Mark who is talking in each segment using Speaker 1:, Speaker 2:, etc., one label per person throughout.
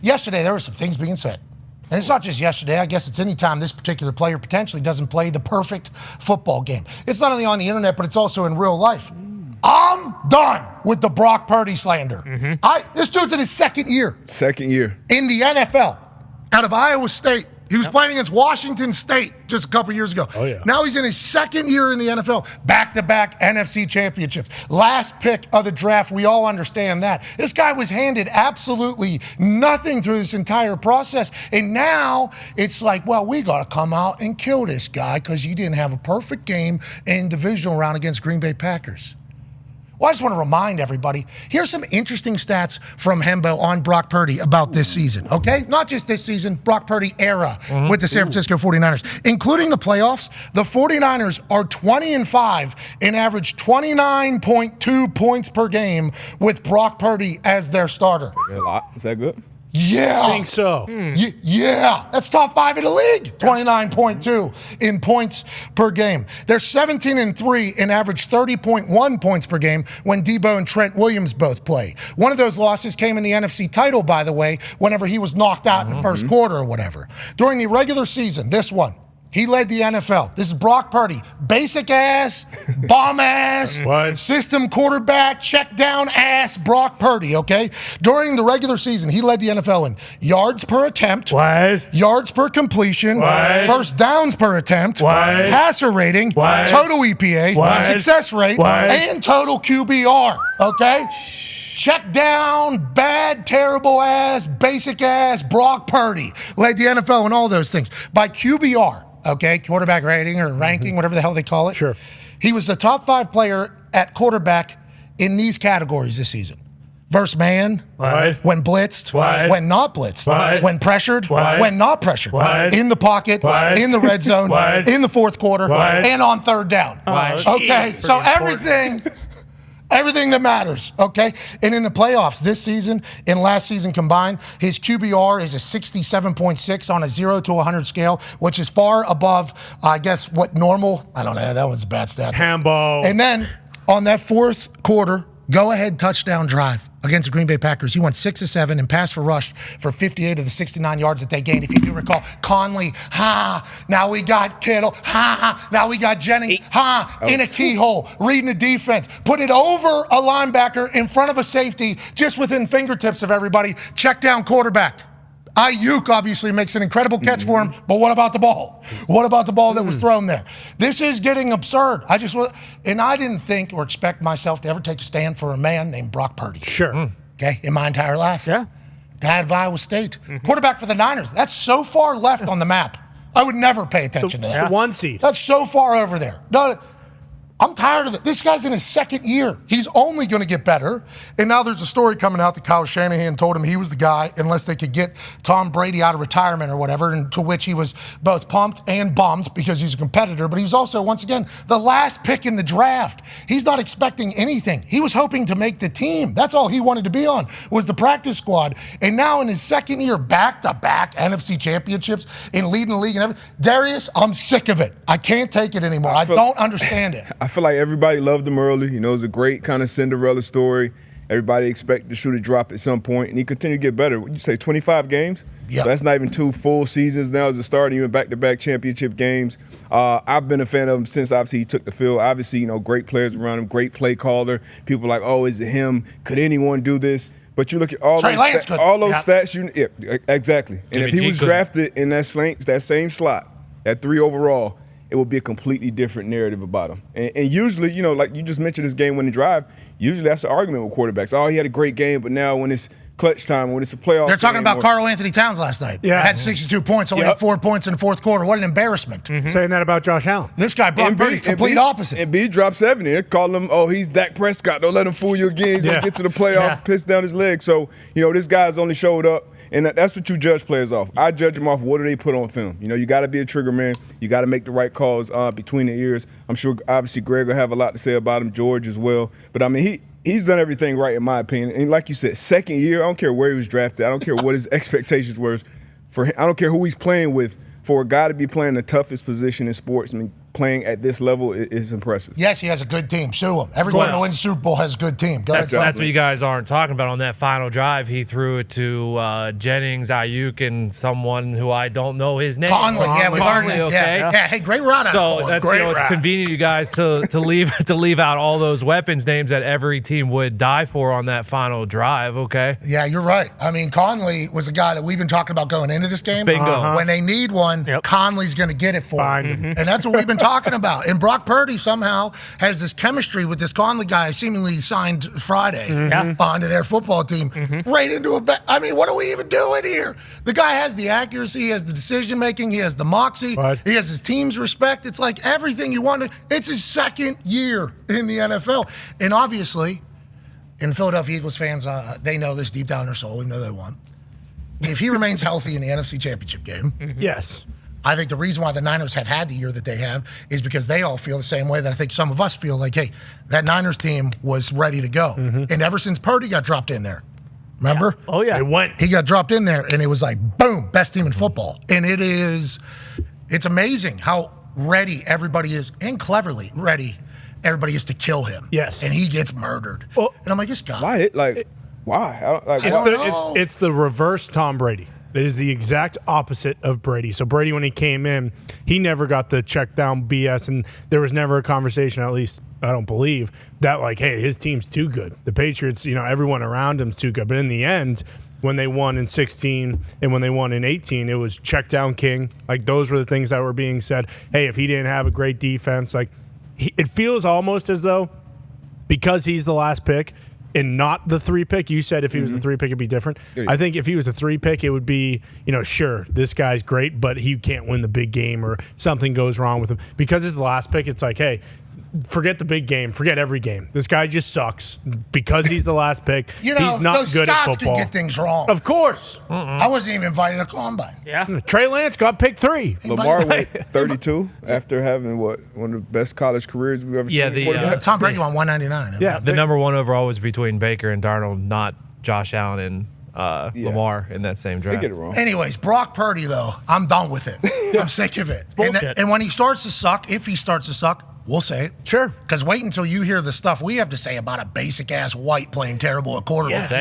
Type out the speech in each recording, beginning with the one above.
Speaker 1: Yesterday, there were some things being said. And it's not just yesterday. I guess it's any time this particular player potentially doesn't play the perfect football game. It's not only on the internet, but it's also in real life. I'm done with the Brock Purdy slander. This dude's in his second year.
Speaker 2: Second year.
Speaker 1: In the NFL, out of Iowa State. He was playing against Washington State just a couple years ago.
Speaker 3: Oh, yeah.
Speaker 1: Now he's in his second year in the NFL. Back-to-back NFC championships. Last pick of the draft. We all understand that. This guy was handed absolutely nothing through this entire process. And now it's like, well, we got to come out and kill this guy because he didn't have a perfect game in divisional round against Green Bay Packers. Well, I just want to remind everybody, here's some interesting stats from Hembo on Brock Purdy about this season, okay? Not just this season, Brock Purdy era with the San Francisco 49ers. Including the playoffs, the 49ers are 20-5 and average 29.2 points per game with Brock Purdy as their starter.
Speaker 2: Is that a lot? Is that good?
Speaker 1: Yeah.
Speaker 3: I think so.
Speaker 1: Yeah. That's top 5 in the league. 29.2 in points per game. They're 17-3 and average 30.1 points per game when Debo and Trent Williams both play. One of those losses came in the NFC title, by the way, whenever he was knocked out in the first quarter or whatever. During the regular season, this one, he led the NFL. This is Brock Purdy. Basic ass, bomb ass, system quarterback, check down ass Brock Purdy, okay? During the regular season, he led the NFL in yards per attempt, yards per completion, first downs per attempt, passer rating, total EPA, success rate, and total QBR, okay? Check down, bad, terrible ass, basic ass Brock Purdy led the NFL in all those things. By QBR, okay, quarterback rating or ranking, whatever the hell they call it.
Speaker 3: Sure.
Speaker 1: He was the top 5 player at quarterback in these categories this season. Versus man, when blitzed, when not blitzed, when pressured, when not pressured, in the pocket, in the red zone, in the fourth quarter, and on third down. Okay, so everything that matters, okay? And in the playoffs this season and last season combined, his QBR is a 67.6 on a 0 to 100 scale, which is far above, I guess, what normal, I don't know, that was a bad stat.
Speaker 3: Hambo.
Speaker 1: And then on that fourth quarter, go-ahead touchdown drive against the Green Bay Packers. He went 6 of 7 and passed for rush for 58 of the 69 yards that they gained. If you do recall, Conley, now we got Kittle, now we got Jennings, in a keyhole, reading the defense. Put it over a linebacker in front of a safety, just within fingertips of everybody. Check down quarterback. Ayuk obviously makes an incredible catch for him, but what about the ball? What about the ball that was thrown there? This is getting absurd. I didn't think or expect myself to ever take a stand for a man named Brock Purdy.
Speaker 3: Sure.
Speaker 1: Okay, in my entire life.
Speaker 3: Yeah.
Speaker 1: Guy of Iowa State. Quarterback for the Niners. That's so far left on the map. I would never pay attention to that.
Speaker 3: The 1 seed.
Speaker 1: That's so far over there. No, I'm tired of it. This guy's in his second year. He's only going to get better. And now there's a story coming out that Kyle Shanahan told him he was the guy unless they could get Tom Brady out of retirement or whatever, and to which he was both pumped and bummed because he's a competitor. But he was also, once again, the last pick in the draft. He's not expecting anything. He was hoping to make the team. That's all he wanted to be on, was the practice squad. And now in his second year, back-to-back NFC championships and leading the league and everything. Darius, I'm sick of it. I can't take it anymore. I don't understand it.
Speaker 2: I feel like everybody loved him early. You know, it was a great kind of Cinderella story. Everybody expected the shoe to drop at some point, and he continued to get better. What did you say, 25 games?
Speaker 1: Yeah.
Speaker 2: So that's not even 2 full seasons now as a starter, even back-to-back championship games. I've been a fan of him since, obviously, he took the field. Obviously, you know, great players around him, great play caller. People are like, oh, is it him? Could anyone do this? But you look at all those stats. Exactly. And if he was drafted in that same slot, at 3 overall, it would be a completely different narrative about him. And usually, you know, like you just mentioned this game-winning drive, usually that's the argument with quarterbacks. Oh, he had a great game, but now when it's clutch time, when it's a playoff
Speaker 1: They're talking
Speaker 2: game,
Speaker 1: about Karl Anthony Towns last night.
Speaker 3: Yeah.
Speaker 1: Had 62 points, only had 4 points in the fourth quarter. What an embarrassment.
Speaker 3: Saying that about Josh Allen.
Speaker 1: This guy, Brock Purdy, complete opposite.
Speaker 2: And B dropped 70. They're calling him, oh, he's Dak Prescott. Don't let him fool you again. He's going to get to the playoff, piss down his leg. So, you know, this guy's only showed up, and that's what you judge players off. I judge them off what do they put on film. You know, you got to be a trigger man. You got to make the right calls between the ears. I'm sure, obviously, Greg will have a lot to say about him, George as well. But, I mean, he's done everything right, in my opinion. And like you said, second year, I don't care where he was drafted. I don't care what his expectations were for him. I don't care who he's playing with. For a guy to be playing the toughest position in sports, I mean, playing at this level is impressive.
Speaker 1: Yes, he has a good team. Sue him. Everyone who wins Super Bowl has a good team. Go ahead.
Speaker 3: That's what you guys aren't talking about. On that final drive, he threw it to Jennings, Ayuk, and someone who I don't know his name.
Speaker 1: Conley. Yeah, we learned that.
Speaker 3: Okay.
Speaker 1: Yeah. Hey, great run out.
Speaker 3: So that's it's convenient, you guys, to leave out all those weapons names that every team would die for on that final drive. Okay.
Speaker 1: Yeah, you're right. I mean, Conley was a guy that we've been talking about going into this game.
Speaker 3: Bingo.
Speaker 1: When they need one, Conley's going to get it for them. And that's what we've been talking about. And Brock Purdy somehow has this chemistry with this Conley guy seemingly signed Friday onto their football team. Right into a I mean, what are we even doing here? The guy has the accuracy, he has the decision-making, he has the moxie, he has his team's respect. It's like everything you want to. It's his second year in the NFL. And obviously, and Philadelphia Eagles fans, they know this deep down in their soul. We know they won. If he remains healthy in the NFC Championship game,
Speaker 4: yes,
Speaker 1: I think the reason why the Niners have had the year that they have is because they all feel the same way that I think some of us feel like, hey, that Niners team was ready to go. And ever since Purdy got dropped in there, remember?
Speaker 4: Yeah. Oh, yeah.
Speaker 1: He got dropped in there, and it was like, boom, best team in football. And it's amazing how ready everybody is, and cleverly ready everybody is to kill him.
Speaker 4: Yes.
Speaker 1: And he gets murdered. And I'm like, this guy.
Speaker 2: Why?
Speaker 4: It's the reverse Tom Brady. It is the exact opposite of Brady. So Brady, when he came in, he never got the check down BS, and there was never a conversation, at least I don't believe, that like, hey, his team's too good. The Patriots, everyone around him's too good. But in the end, when they won in 16 and when they won in 18, it was check down king. Like, those were the things that were being said. Hey, if he didn't have a great defense, it feels almost as though because he's the last pick and not the 3 pick. You said if he was the 3 pick, it'd be different. I think if he was the 3 pick, it would be, sure, this guy's great, but he can't win the big game or something goes wrong with him. Because he's the last pick, it's like, hey, forget the big game. Forget every game. This guy just sucks. Because he's the last pick, he's not
Speaker 1: those
Speaker 4: good at
Speaker 1: Scots
Speaker 4: football.
Speaker 1: can get things wrong.
Speaker 4: Of course.
Speaker 1: I wasn't even invited to Combine.
Speaker 4: Yeah. Trey Lance got picked 3.
Speaker 2: Lamar went 32 after having one of the best college careers we've ever seen.
Speaker 1: Tom Brady won 199.
Speaker 3: Yeah, the number one overall was between Baker and Darnold, not Josh Allen and Lamar in that same draft.
Speaker 2: They get it wrong.
Speaker 1: Anyways, Brock Purdy, though, I'm done with it. I'm sick of it. And when he starts to suck, if he starts to suck, we'll say it.
Speaker 4: Sure.
Speaker 1: Because wait until you hear the stuff we have to say about a basic-ass white playing terrible at quarterback. We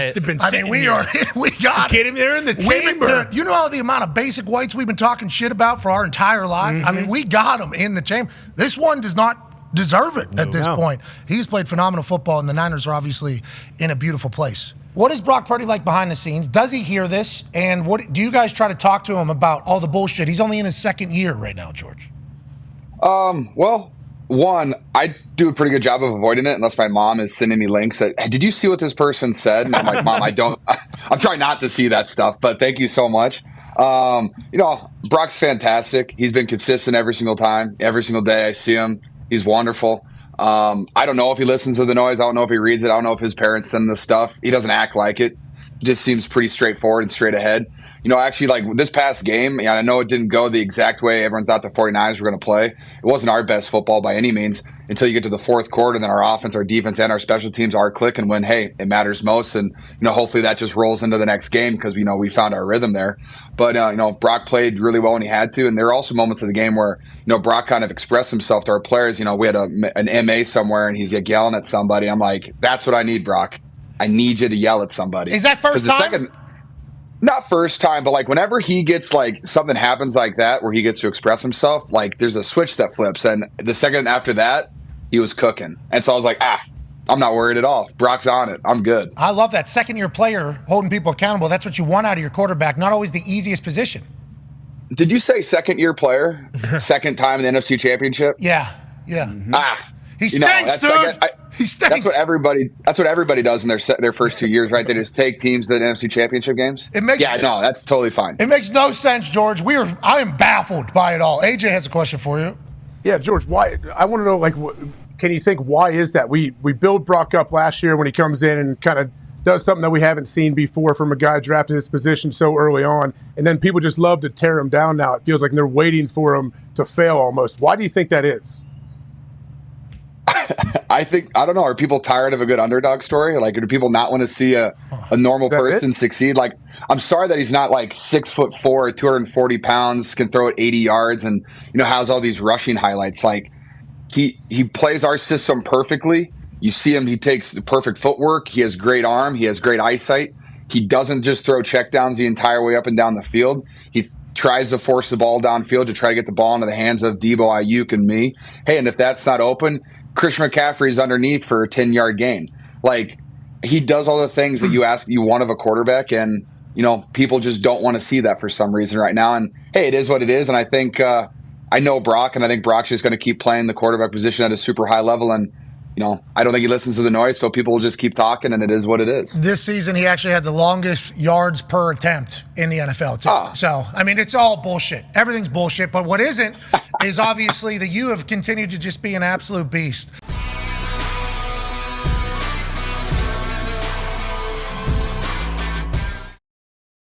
Speaker 1: got
Speaker 4: it. They're in the chamber.
Speaker 1: You know the amount of basic whites we've been talking shit about for our entire life? I mean, we got them in the chamber. This one does not deserve it at this point. He's played phenomenal football, and the Niners are obviously in a beautiful place. What is Brock Purdy like behind the scenes? Does he hear this? And what do you guys try to talk to him about all the bullshit? He's only in his second year right now, George.
Speaker 5: Well, one, I do a pretty good job of avoiding it unless my mom is sending me links that, hey, did you see what this person said? And I'm like, Mom, I'm trying not to see that stuff, but thank you so much. Brock's fantastic. He's been consistent every single time. Every single day I see him. He's wonderful. I don't know if he listens to the noise. I don't know if he reads it. I don't know if his parents send this stuff. He doesn't act like it. It just seems pretty straightforward and straight ahead. Actually, like this past game, I know it didn't go the exact way everyone thought the 49ers were going to play. It wasn't our best football by any means until you get to the fourth quarter. Then our offense, our defense, and our special teams are clicking when, hey, it matters most. And, hopefully that just rolls into the next game because, we found our rhythm there. But, Brock played really well when he had to. And there are also moments of the game where, Brock kind of expressed himself to our players. We had an MA somewhere and he's yelling at somebody. I'm like, that's what I need, Brock. I need you to yell at somebody.
Speaker 1: Is that first time?
Speaker 5: Not first time, but whenever he gets something happens like that where he gets to express himself, there's a switch that flips. And the second after that, he was cooking. And so I was like, I'm not worried at all. Brock's on it. I'm good.
Speaker 1: I love that second-year player holding people accountable. That's what you want out of your quarterback. Not always the easiest position.
Speaker 5: Did you say second-year player? Second time in the NFC Championship?
Speaker 1: Yeah.
Speaker 5: Mm-hmm.
Speaker 1: He stinks, dude. He stinks.
Speaker 5: That's what everybody does in their first 2 years, right? They just take teams to the NFC Championship games. That's totally fine.
Speaker 1: It makes no sense, George. I am baffled by it all. AJ has a question for you.
Speaker 6: Yeah, George. Why? I want to know. Can you think why is that? We build Brock up last year when he comes in and kind of does something that we haven't seen before from a guy drafted his position so early on, and then people just love to tear him down. Now it feels like they're waiting for him to fail almost. Why do you think that is?
Speaker 5: I I think, I don't know, are people tired of a good underdog story? Like, do people not want to see a normal person succeed? Like, I'm sorry that he's not like 6'4", 240 pounds, can throw it 80 yards, and has all these rushing highlights. Like, he plays our system perfectly. You see him; he takes the perfect footwork. He has great arm. He has great eyesight. He doesn't just throw checkdowns the entire way up and down the field. He tries to force the ball downfield to try to get the ball into the hands of Debo, Ayuk, and me. Hey, and if that's not open, Christian McCaffrey's underneath for a 10-yard gain. Like, he does all the things that you want of a quarterback, and people just don't want to see that for some reason right now. And hey, it is what it is. And I think I know Brock, and I think Brock's just going to keep playing the quarterback position at a super high level. And I don't think he listens to the noise, so people will just keep talking, and it is what it is.
Speaker 1: This season, he actually had the longest yards per attempt in the NFL, too. So, I mean, it's all bullshit. Everything's bullshit. But what isn't is obviously that you have continued to just be an absolute beast.